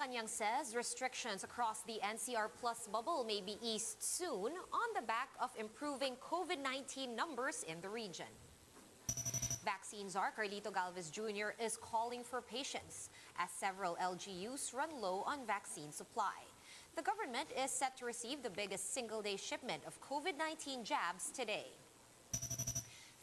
Malacanang says restrictions across the NCR Plus bubble may be eased soon on the back of improving COVID-19 numbers in the region. Vaccine czar Carlito Galvez Jr. is calling for patience as several LGUs run low on vaccine supply. The government is set to receive the biggest single-day shipment of COVID-19 jabs today.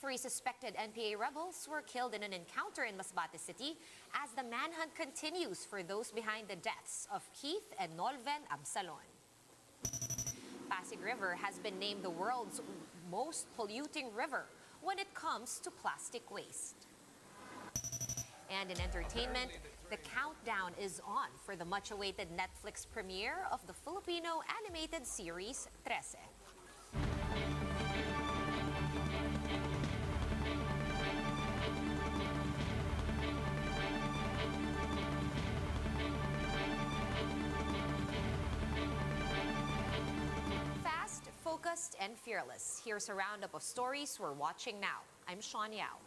3 suspected NPA rebels were killed in an encounter in Masbate City as the manhunt continues for those behind the deaths of Keith and Nolven Absalon. Pasig River has been named the world's most polluting river when it comes to plastic waste. And in entertainment, the countdown is on for the much-awaited Netflix premiere of the Filipino animated series Trese. Focused and fearless. Here's a roundup of stories we're watching now. I'm Sean Yao.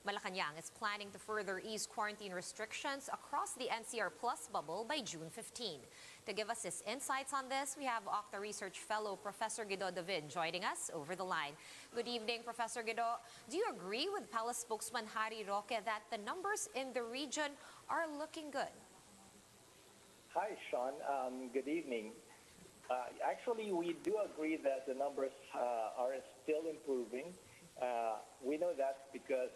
Malacanang is planning to further ease quarantine restrictions across the NCR Plus bubble by June 15. To give us his insights on this, we have Octa Research Fellow Professor Guido David joining us over the line. Good evening, Professor Guido. Do you agree with Palace spokesman Harry Roque that the numbers in the region are looking good? Hi, Sean. Good evening. Actually, we do agree that the numbers are still improving. We know that because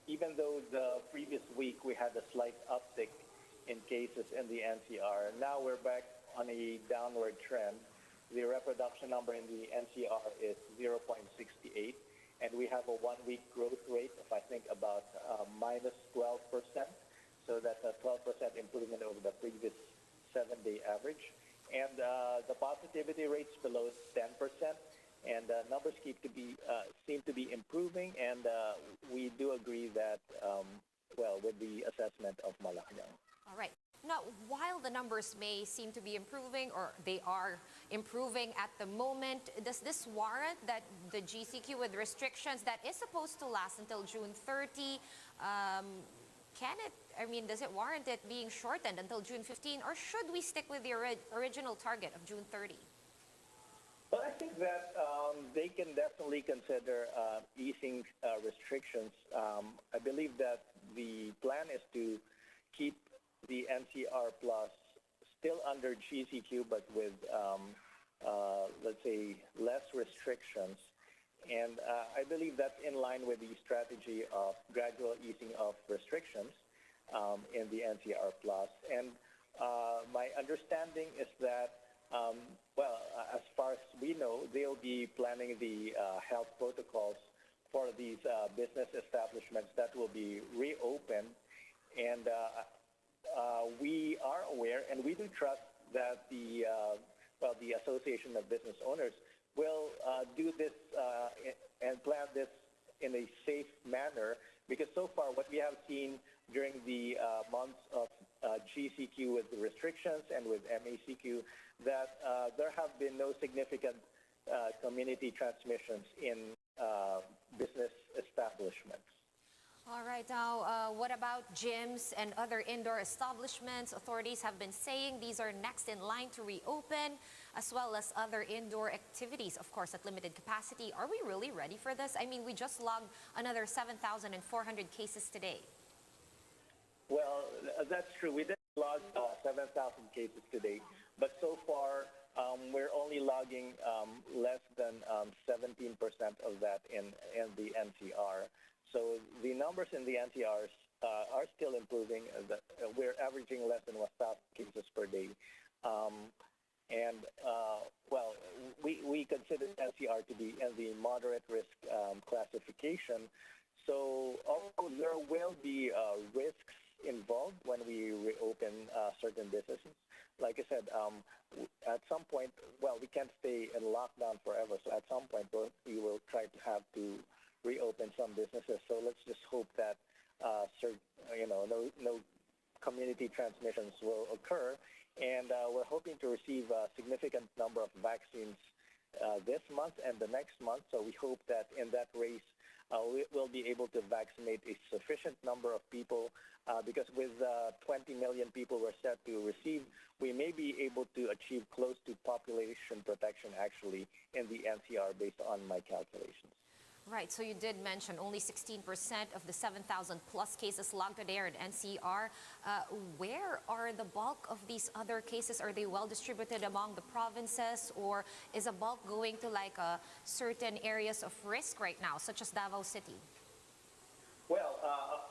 even though the previous week we had a slight uptick in cases in the NCR, now we're back on a downward trend. The reproduction number in the NCR is 0.68, and we have a one-week growth rate of, I think, about minus 12%. So that's a 12% improvement over the previous 7-day average. And the positivity rate's below 10%, and numbers seem to be improving, and we do agree that, with the assessment of Malacanang. All right. Now, while the numbers may seem to be improving, or they are improving at the moment, does this warrant that the GCQ with restrictions that is supposed to last until June 30, does it warrant it being shortened until June 15, or should we stick with the original target of June 30? Well, I think that they can definitely consider easing restrictions. I believe that the plan is to keep the NCR Plus still under GCQ, but with, let's say, less restrictions. And I believe that's in line with the strategy of gradual easing of restrictions in the NCR Plus. And my understanding is that, as far as we know, they'll be planning the health protocols for these business establishments that will be reopened. And we are aware, and we do trust that the Association of Business Owners will do this and plan this in a safe manner, because so far what we have seen during the months of GCQ with the restrictions and with MACQ, that there have been no significant community transmissions in business establishments. All right, now what about gyms and other indoor establishments? Authorities have been saying these are next in line to reopen, as well as other indoor activities, of course, at limited capacity. Are we really ready for this? I mean, we just logged another 7,400 cases today. Well, that's true. We did log 7,000 cases today, but so far we're only logging less than 17% of that in the NCR. So the numbers in the NCRs are still improving. We're averaging less than 1,000 cases per day. We consider NCR to be in the moderate risk classification. So although there will be risks involved when we reopen certain businesses, like I said, at some point, we can't stay in lockdown forever. So at some point, we will try to have to reopen some businesses. So let's just hope that no community transmissions will occur. And we're hoping to receive a significant number of vaccines this month and the next month. So we hope that in that race, we will be able to vaccinate a sufficient number of people because with 20 million people we're set to receive, we may be able to achieve close to population protection actually in the NCR based on my calculations. Right, so you did mention only 16% of the 7,000 plus cases logged today are in NCR. Where are the bulk of these other cases? Are they well distributed among the provinces, or is a bulk going to like certain areas of risk right now, such as Davao City? Well,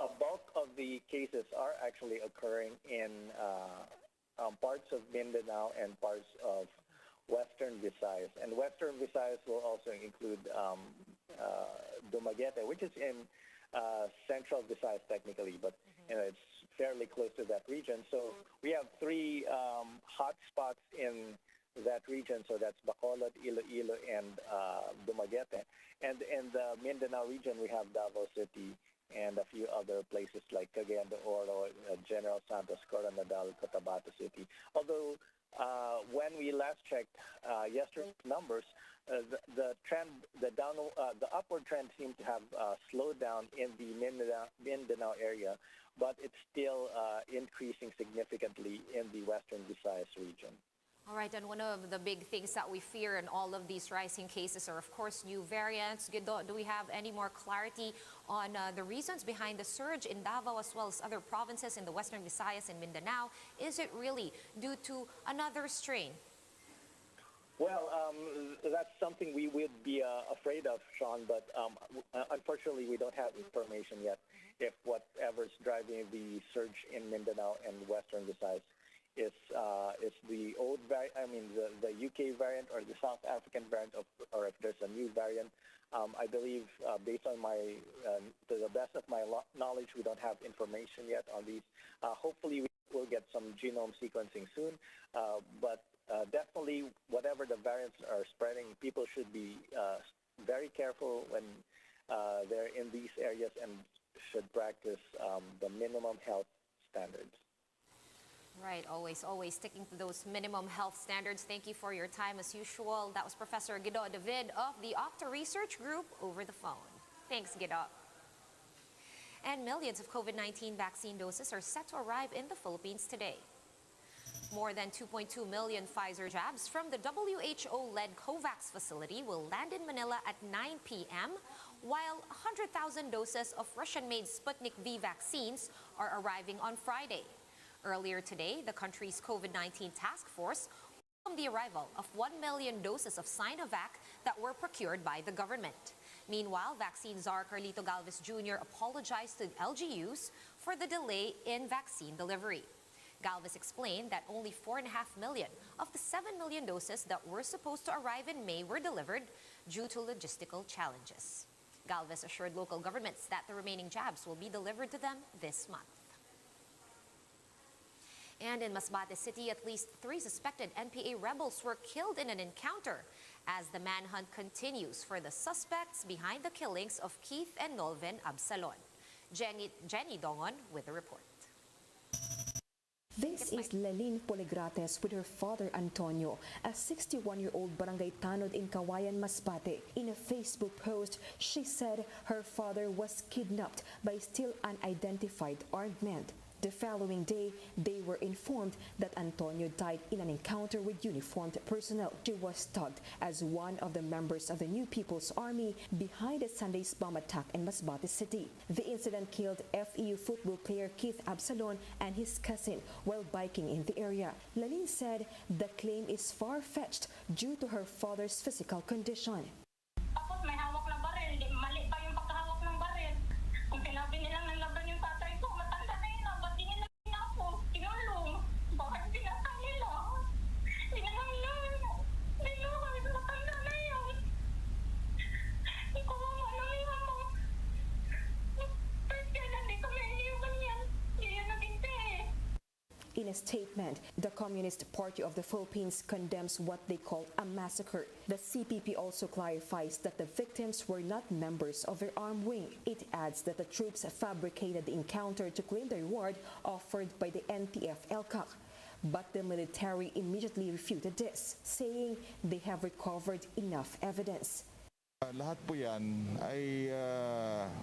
a bulk of the cases are actually occurring in parts of Mindanao and parts of Western Visayas. And Western Visayas will also include Dumaguete, which is in Central Visayas technically, but it's fairly close to that region. So we have three hot spots in that region. So that's Bacolod, Iloilo, and Dumaguete. And in the Mindanao region, we have Davao City and a few other places like Cagayan de Oro, General Santos, Coronadal, Cotabato City. Although when we last checked yesterday's numbers, the trend, the upward trend seemed to have slowed down in the Mindanao area, but it's still increasing significantly in the Western Visayas region. All right, and one of the big things that we fear in all of these rising cases are, of course, new variants. Guido, do we have any more clarity on the reasons behind the surge in Davao as well as other provinces in the Western Visayas and Mindanao? Is it really due to another strain? Well, that's something we would be afraid of, Sean, but unfortunately we don't have information yet if whatever's driving the surge in Mindanao and Western Visayas is the old variant, the UK variant or the South African variant, or if there's a new variant. I believe, based on to the best of my knowledge, we don't have information yet on these. Hopefully, we will get some genome sequencing soon. But definitely, whatever the variants are spreading, people should be very careful when they're in these areas and should practice the minimum health standards. Right, always sticking to those minimum health standards. Thank you for your time as usual. That was Professor Guido David of the Octa Research Group over the phone. Thanks, Guido. And millions of COVID-19 vaccine doses are set to arrive in the Philippines today. More than 2.2 million Pfizer jabs from the WHO-led COVAX facility will land in Manila at 9 p.m., while 100,000 doses of Russian-made Sputnik V vaccines are arriving on Friday. Earlier today, the country's COVID-19 task force welcomed the arrival of 1 million doses of Sinovac that were procured by the government. Meanwhile, vaccine czar Carlito Galvez Jr. apologized to LGUs for the delay in vaccine delivery. Galvez explained that only 4.5 million of the 7 million doses that were supposed to arrive in May were delivered due to logistical challenges. Galvez assured local governments that the remaining jabs will be delivered to them this month. And in Masbate City, at least 3 suspected NPA rebels were killed in an encounter as the manhunt continues for the suspects behind the killings of Keith and Nolven Absalon. Jenny Dongon with the report. This is Leline Poligrates with her father Antonio, a 61-year-old barangay tanod in Kawayan, Masbate. In a Facebook post, she said her father was kidnapped by still unidentified armed men. The following day, they were informed that Antonio died in an encounter with uniformed personnel. She was tagged as one of the members of the New People's Army behind the Sunday's bomb attack in Masbate City. The incident killed FEU football player Keith Absalon and his cousin while biking in the area. Lanin said the claim is far-fetched due to her father's physical condition. Tapos may hawak na baril, mali pa yung pagkahawak ng baril. Kung sinabi nilang nanlaban yung tatay ko, matanda na yun, ba't tingin na ako? Tinulong. Bakit pinatay nila? Hindi na kami matanda na yun. Kawawa na nila mo. Kaya nandito kami iniugan yan. Hindi yan naginte eh. In a statement, the Communist Party of the Philippines condemns what they call a massacre. The CPP also clarifies that the victims were not members of their armed wing. It adds that the troops fabricated the encounter to claim the reward offered by the NTF-ELCAC. But the military immediately refuted this, saying they have recovered enough evidence. Lahat po yan ay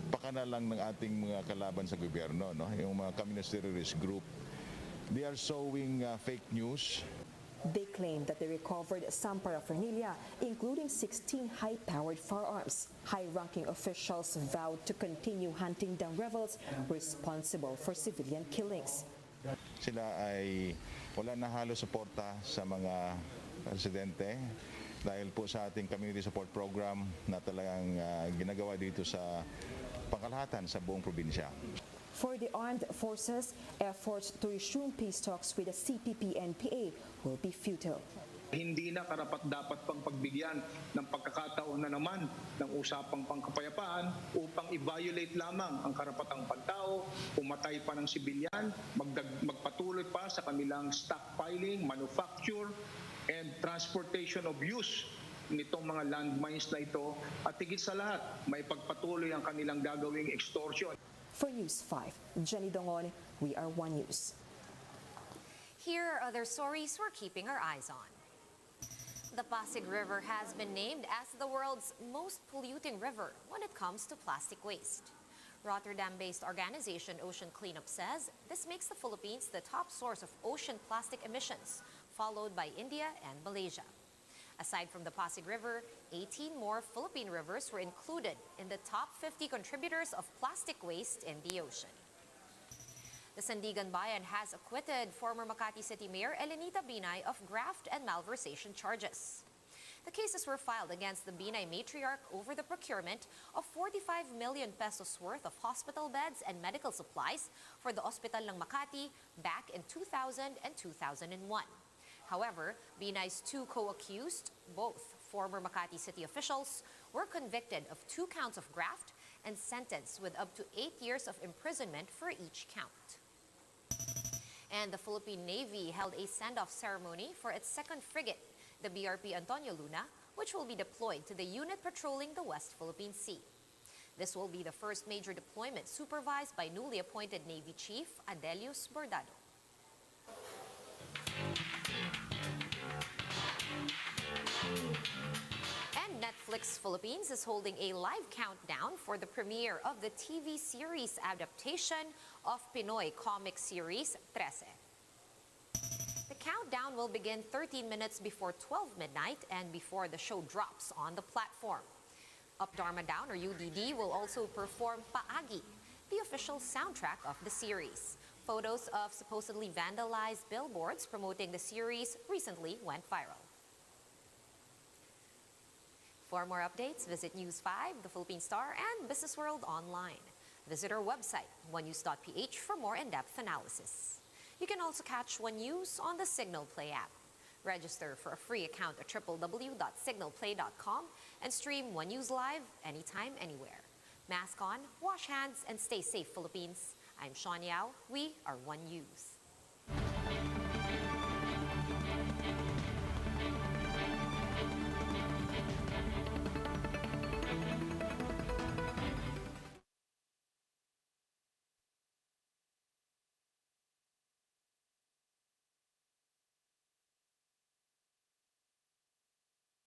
pakana lang ng ating mga kalaban sa gobyerno, no? Yung mga communist terrorist group. They are sowing fake news. They claim that they recovered some paraphernalia, including 16 high-powered firearms. High-ranking officials vowed to continue hunting down rebels responsible for civilian killings. Sila ay wala na halos suporta sa mga residente dahil po sa ating community support program na talagang ginagawa dito sa pangkalahatan sa buong probinsya. For the armed forces, efforts to resume peace talks with the CPP-NPA will be futile. Hindi na karapat-dapat pang pagbigyan ng pagkakataon na naman ng usapang pangkapayapaan upang i-violate lamang ang karapatang pagtao, pumatay pa ng sibilyan, magpatuloy pa sa kanilang stockpiling, manufacture, and transportation of use nitong mga landmines na ito at higit sa lahat, may pagpatuloy ang kanilang gagawing extortion. For News 5, Jenny Dongon, we are One News. Here are other stories we're keeping our eyes on. The Pasig River has been named as the world's most polluting river when it comes to plastic waste. Rotterdam-based organization Ocean Cleanup says this makes the Philippines the top source of ocean plastic emissions, followed by India and Malaysia. Aside from the Pasig River, 18 more Philippine rivers were included in the top 50 contributors of plastic waste in the ocean. The Sandigan Bayan has acquitted former Makati City Mayor Elenita Binay of graft and malversation charges. The cases were filed against the Binay matriarch over the procurement of 45 million pesos worth of hospital beds and medical supplies for the Hospital ng Makati back in 2000 and 2001. However, Binay's two co-accused, both former Makati City officials, were convicted of 2 counts of graft and sentenced with up to 8 years of imprisonment for each count. And the Philippine Navy held a send-off ceremony for its second frigate, the BRP Antonio Luna, which will be deployed to the unit patrolling the West Philippine Sea. This will be the first major deployment supervised by newly appointed Navy Chief Adelius Bordado. And Netflix Philippines is holding a live countdown for the premiere of the TV series adaptation of Pinoy comic series Trese. The countdown will begin 13 minutes before 12 midnight and before the show drops on the platform. Up Dharma Down, or UDD, will also perform Paagi, the official soundtrack of the series. Photos of supposedly vandalized billboards promoting the series recently went viral. For more updates, visit News 5, The Philippine Star, and Business World online. Visit our website, onenews.ph, for more in-depth analysis. You can also catch One News on the Signal Play app. Register for a free account at www.signalplay.com and stream One News live anytime, anywhere. Mask on, wash hands, and stay safe, Philippines. I'm Sean Yao. We are One News.